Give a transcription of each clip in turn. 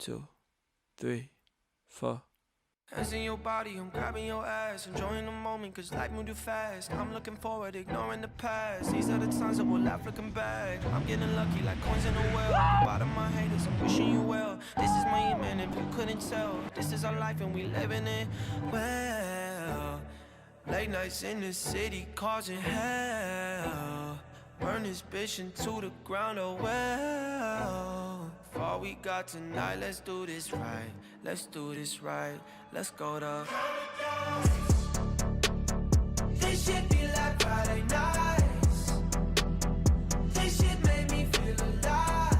2, 3, 4. Hands in your body, I'm grabbing your ass, enjoying the moment cause life moved too fast. I'm looking forward, ignoring the past. These are the times that we'll laugh looking back. I'm getting lucky like coins in a well. At the bottom of my haters, I'm wishing you well. This is my amen if you couldn't tell. This is our life and we living it well. Late nights in the city causing hell. Burn this bitch into the ground, oh well. For all we got tonight, let's do this right. Let's do this right. Let's go to paradise. This shit feel like Friday nights. This shit made me feel alive.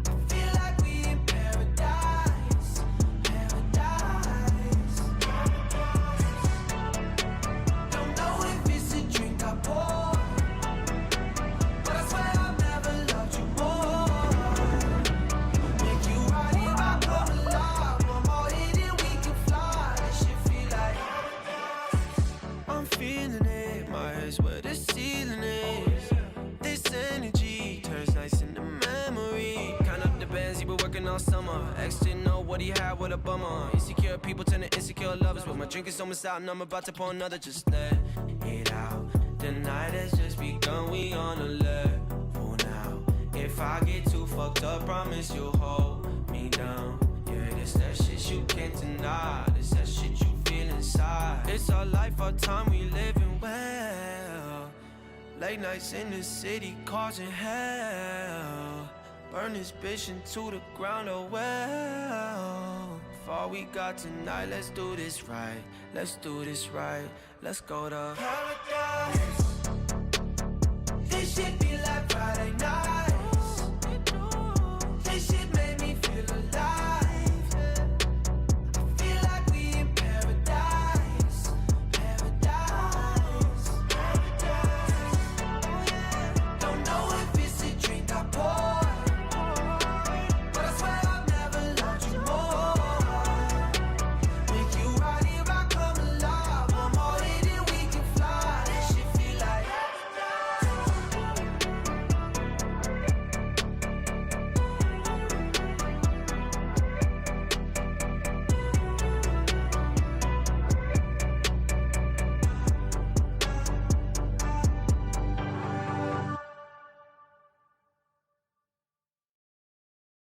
I feel like we in paradise. Paradise. Don't know if it's a drink I pour, but I swear I've never loved you more. Make you ride in my club alive. One more hit and we can fly. This shit feel like I'm feeling it. My head's where the ceiling is. This energy turns nice into memory. Count up the Bazzi, but working all summer. Ex didn't know what he had with a bummer. Insecure people turn to insecure lovers. But my drink is almost out and I'm about to pour another. Just let it out. The night has just begun, we on alert for now. If I get too fucked up, promise you'll hold me down. Yeah, this that shit you can't deny. This that shit you feel inside. It's our life, our time, we living well. Late nights in the city causing hell. Burn this bitch into the ground, oh well. For all we got tonight, let's do this right. Let's do this right. Let's go to paradise. This shit be